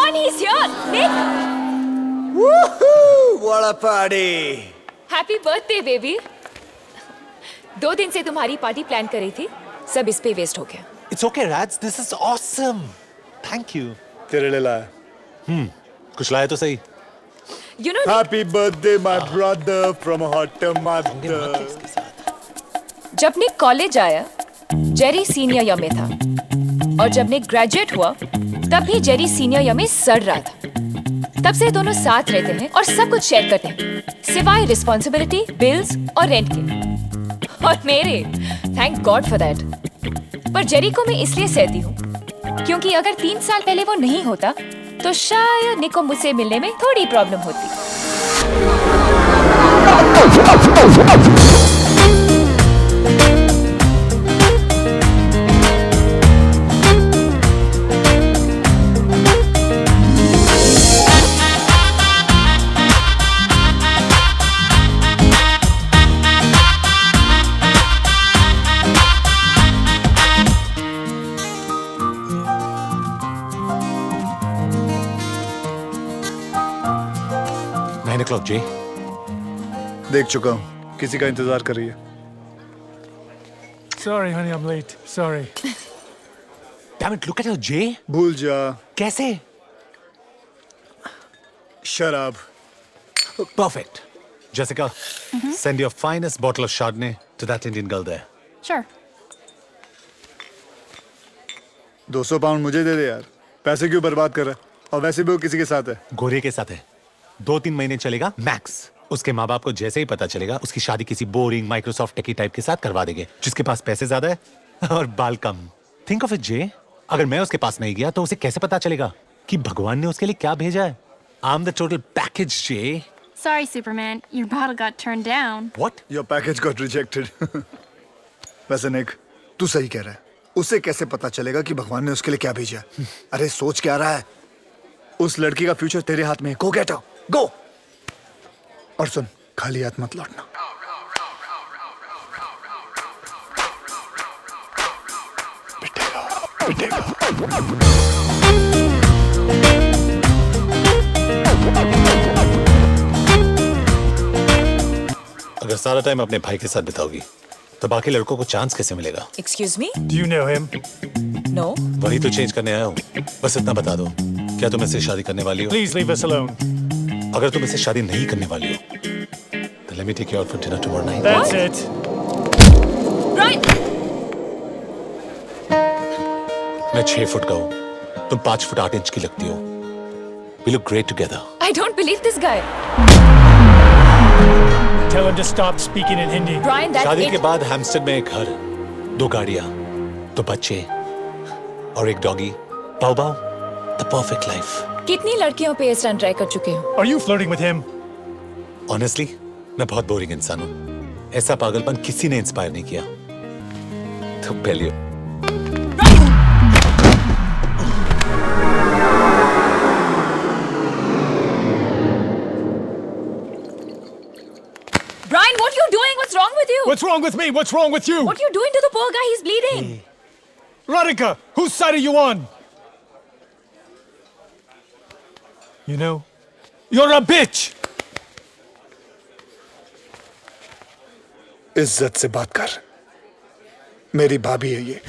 on, he's here. Nick, Woohoo! What a party! happy birthday, baby. 2 दिन से तुम्हारी party plan करी थी, सब इस पे वेस्ट हो गया. It's okay, Rats. This is awesome. Thank you. तेरे लिए लाया. कुछ लाया तो सही. You know, Happy birthday, my brother from a hot mother. जब निक कॉलेज आया, जेरी सीनियर ईयर में था, और जब निक ग्रेजुएट हुआ, तब भी जेरी सीनियर ईयर में सड़ रहा था. तब से दोनों साथ रहते हैं और सब कुछ शेयर करते हैं, सिवाय रिस्पॉन्सिबिलिटी, बिल्स और रेंट के. और मेरे, थैंक गॉड फॉर दैट. पर जेरी को मैं इसलिए सहती हूँ, क्योंकि अगर 3 साल पहले वो नहीं होता, तो शायद निक को मुझसे मिलने में थोड़ी प्रॉब्लम होती. o'clock, Jay. देख चुका हूँ, किसी का इंतजार कर रही है. Sorry, honey, I'm late. Sorry. Damn it, look at her, Jay. भूल जा. कैसे? शराब. Perfect. Jessica, send your finest bottle of Chardonnay to that Indian girl there. Sure. 200 pound मुझे दे दे यार. पैसे क्यों बर्बाद कर रहा है? और वैसे भी वो किसी के साथ है. गोरे के साथ है. 2-3 महीने चलेगा मैक्स. उसके माँ बाप को जैसे ही पता चलेगा, उसकी शादी किसी बोरिंग माइक्रोसॉफ्ट टेकी टाइप के साथ करवा देंगे, जिसके पास पैसे ज्यादा है और बाल कम. थिंक ऑफ इट, जे. अगर मैं उसके पास नहीं गया तो उसे कैसे पता चलेगा कि भगवान ने उसके लिए क्या भेजा है? I am the total package, J. Sorry, Superman. Your bottle got turned down. What? Your package got rejected. वैसे निक, तू सही कह रहा है. उसे कैसे पता चलेगा कि भगवान ने उसके लिए क्या भेजा? अरे सोच क्या रहा है? उस लड़की का फ्यूचर तेरे हाथ में है. Go get her. Go. और सुन, खाली हाथ मत लौटना. पिटेगा, पिटेगा. अगर सारा टाइम अपने भाई के साथ बिताओगी तो बाकी लड़कों को चांस कैसे मिलेगा? Excuse me? Do you know him? No. वही तो चेंज करने आया हूँ. बस इतना बता दो, क्या तुम इससे शादी करने वाली हो? Please leave us alone. अगर तुम इससे शादी नहीं करने वाली हो, तो let me take you out for dinner tomorrow night. That's it. Brian! मैं 6 फुट का हूँ, तुम 5 फुट 8 इंच की लगती हो. We look great together. I don't believe this guy. Tell him to stop speaking in Hindi. Brian, that's शादी it. के बाद हैम्स्टर्ड में एक घर, 2 गाड़ियाँ, 2 बच्चे और एक doggy. Pav pav, the perfect life. कितनी लड़कियों पे इस रन ट्राई कर चुके हो? Are you flirting with him? Honestly, मैं बहुत बोरिंग इंसान हूँ. ऐसा पागलपन किसी ने इंस्पायर नहीं किया. तो पहले Brian, what are you doing? What's wrong with you? What's wrong with me? What's wrong with you? What are you doing to the poor guy? He's bleeding. Radhika, whose side are you on? You know, you're a bitch. इज्जत से बात कर. मेरी भाभी है ये.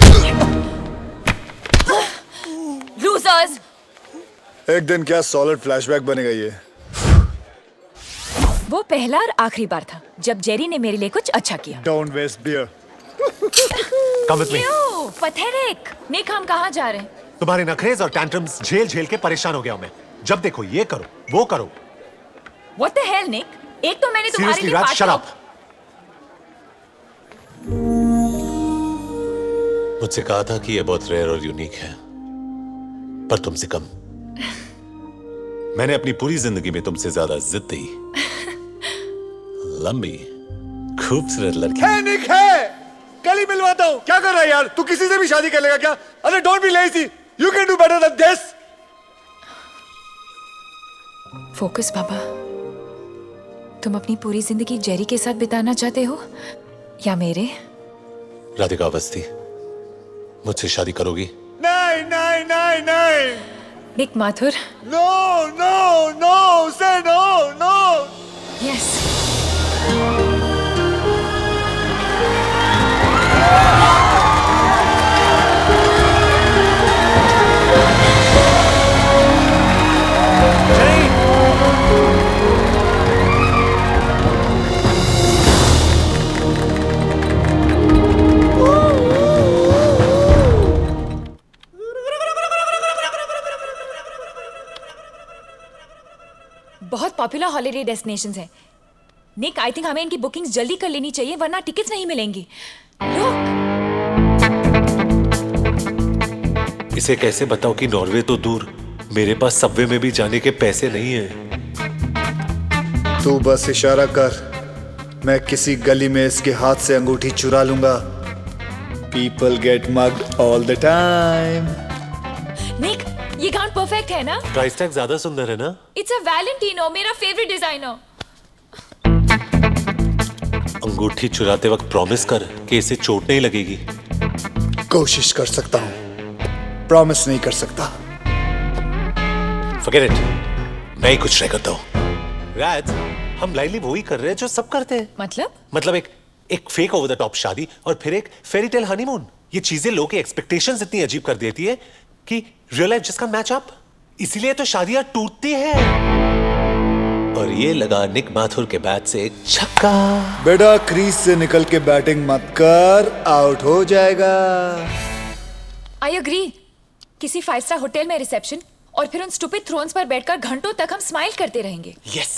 Losers! एक दिन क्या सॉलिड फ्लैशबैक बनेगा ये. वो पहला और आखिरी बार था जब जेरी ने मेरे लिए कुछ अच्छा किया. Don't waste beer. come with me. क्यों? पथेरिक. निक, हम कहाँ जा रहे हैं? तुम्हारे नखरेज और टैंट्रम्स झेल झेल के परेशान हो गया हूँ मैं. जब देखो ये करो, वो करो. What the hell, Nick? एक तो मैंने तुम्हारे Seriously, लिए Raj, पार्टी. shut up. मुझसे कहा था कि ये बहुत रेयर और यूनिक है, पर तुमसे कम. मैंने अपनी पूरी जिंदगी में तुमसे ज्यादा जिद्दी, लंबी, खूबसूरत लड़की. है निक है. कल ही मिलवाता हूँ. क्या कर रहा है यार? तू किसी से भी शादी कर लेगा क्या? अरे don't be lazy. You can do better than this. Focus बाबा. तुम अपनी पूरी जिंदगी जेरी के साथ बिताना चाहते हो या मेरे? राधिका अवस्थी, मुझसे शादी करोगी? नहीं नहीं नहीं नहीं. निक माथुर. नो नो नो से नो नो. Yes. बहुत पॉपुलर हॉलिडे डेस्टिनेशंस हैं. निक, आई थिंक हमें इनकी बुकिंग्स जल्दी कर लेनी चाहिए वरना टिकट्स नहीं मिलेंगी. लुक, इसे कैसे बताऊं कि नॉर्वे तो दूर, मेरे पास सबवे में भी जाने के पैसे नहीं हैं। तू बस इशारा कर, मैं किसी गली में इसके हाथ से अंगूठी चुरा लूंगा. People get mugged all the time. निक, ये गाउन परफेक्ट है ना? प्राइस टैग ज्यादा सुंदर है ना? इट्स अ वैलेंटिनो, मेरा फेवरेट डिजाइनर. अंगूठी चुराते वक्त प्रॉमिस कर कि इसे चोट नहीं लगेगी। कोशिश कर सकता हूं, प्रॉमिस नहीं कर सकता। Forget it, मैं ही कुछ ट्राई करता हूँ। राज, हम लाइनली वो ही कर रहे हैं जो सब करते हैं। मतलब एक फेक ओवर द टॉप शादी और फिर एक फेरी टेल हनीमून। ये चीजें लोगों की एक्सपेक्टेशंस इतनी अजीब कर देती है कि रियल लाइफ जिसका मैच अप, इसीलिए तो शादियां टूटती हैं। और ये लगा निक माथुर के बैट से एक छक्का। बेटा क्रीज से निकल के बैटिंग मत कर, आउट हो जाएगा। I agree. किसी 5 स्टार होटल में रिसेप्शन और फिर उन स्टूपिड थ्रोन्स पर बैठकर घंटों तक हम स्माइल करते रहेंगे। यस।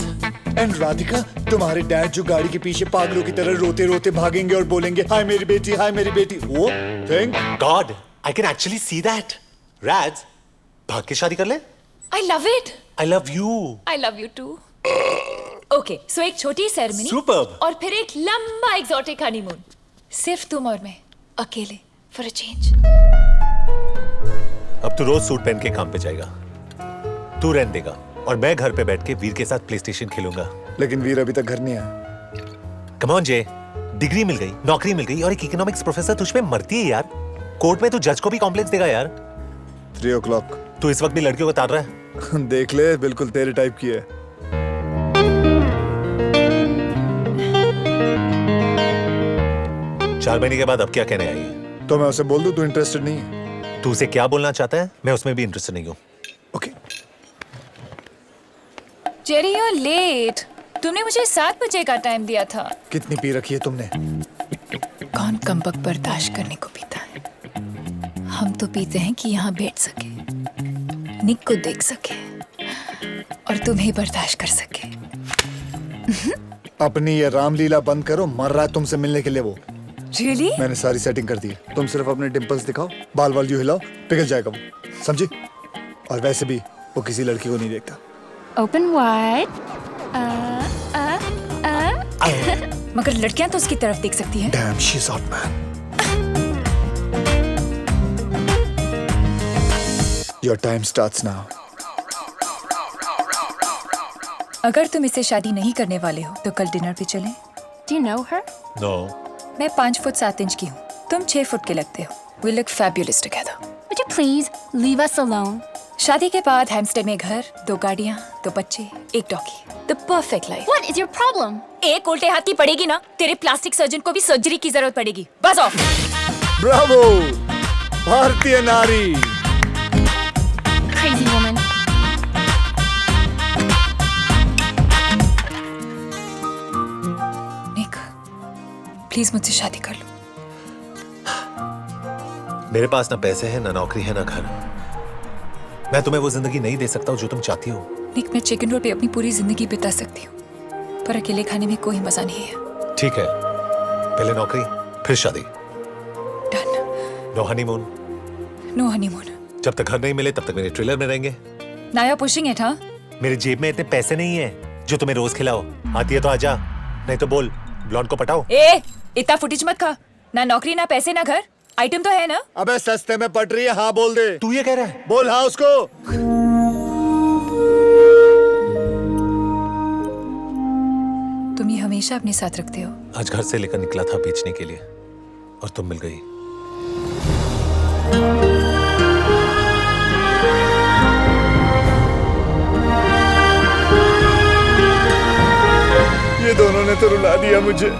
एंड राधिका, तुम्हारे डैड जो गाड़ी के पीछे पागलों की तरह रोते रोते भागेंगे और बोलेंगे हाय मेरी बेटी, हाय मेरी बेटी। वो thank God, I can actually see that. Raj, भाग के शादी कर ले। I love it. I love you. I love you too. Okay, so एक छोटी सेरेमनी Superb. और फिर एक लंबा एक्सोटिक हनीमून, सिर्फ तुम और मैं अकेले, फॉर अ चेंज। अब तू रोज सूट पहन के काम पे जाएगा, तू रेंट देगा और मैं घर पे बैठ के वीर के साथ प्लेस्टेशन खेलूंगा। लेकिन वीर अभी तक घर नहीं आया। कम ऑन जे, डिग्री मिल गई, नौकरी मिल गई और एक इकोनॉमिक्स प्रोफेसर तुझ पे मरती है यार। कोर्ट में तू जज को भी कॉम्प्लेक्स देगा यार। 3 o'clock। तू इस वक्त भी लड़कियों को ताड़ रहा है। देख ले, बिल्कुल तेरे टाइप की है। चार महीने के बाद अब क्या कहने आई है? तो मैं उसे बोल दूं तू इंटरेस्टेड नहीं है? तू उसे क्या बोलना चाहता है, मैं उसमें भी इंटरेस्टेड नहीं हूँ। Okay. Jerry, you are late. तुमने मुझे 7 बजे का टाइम दिया था। कितनी पी रखी है तुमने? कौन कमबख्त बर्दाश्त करने को पीता है? हम तो पीते हैं कि यहाँ बैठ सके, निक को देख सके और तुम्हें बर्दाश्त कर सके। अपनी ये रामलीला बंद करो, मर रहा है तुमसे मिलने के लिए वो। Really? मैंने सारी सेटिंग कर दी है, तुम सिर्फ अपने डिंपल्स दिखाओ, बाल वाल यूं हिलाओ, पिघल जाएगा वो, समझी? और वैसे भी वो किसी लड़की को नहीं देखता। Open wide. मगर लड़कियां तो उसकी तरफ देख सकती हैं। Damn, she's hot man. Your time starts now. अगर तुम इससे शादी नहीं करने वाले हो तो कल डिनर पे चलें। Do you know her? No. मैं 5 फुट 7 इंच की हूँ, तुम 6 फुट के लगते हो। We look fabulous together. Would you please leave us alone? शादी के बाद हैम्स्टर में घर, 2 गाड़ियाँ, 2 बच्चे, 1 doggy. The perfect life. What is your problem? एक उल्टे हाथ की पड़ेगी ना, तेरे प्लास्टिक सर्जन को भी सर्जरी की जरूरत पड़ेगी। बस ऑफ। ब्रावो, भारतीय नारी। Crazy woman. निक, प्लीज मुझसे शादी कर लो। मेरे पास ना पैसे हैं, ना नौकरी है, ना घर। मैं तुम्हें वो जिंदगी नहीं दे सकता जो तुम चाहती हो। निक, मैं चिकन रोल पे अपनी पूरी जिंदगी बिता सकती हूँ, पर अकेले खाने में कोई मजा नहीं है। ठीक है, पहले नौकरी फिर शादी। Done. No honeymoon. No honeymoon. जब तक घर नहीं मिले तब तक मेरे ट्रेलर में रहेंगे। नाया पुशिंग इट, हाँ? मेरे जेब में इतने पैसे नहीं है जो तुम्हें रोज खिलाओ। आती है तो आजा, नहीं तो बोल ब्लॉन्ड को पटाओ। इतना फुटेज मत खा। ना नौकरी, ना पैसे, ना घर। आइटम तो है ना? अबे सस्ते में पट रही है, हाँ बोल दे। तू ये कह रहा है? बोल हाँ उसको। तुम ये हमेशा अपने साथ रखते हो। आज घर से लेकर निकला था बेचने के लिए और तुम मिल गई। रुला दिया मुझे।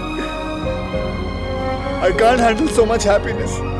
I can't handle so much happiness.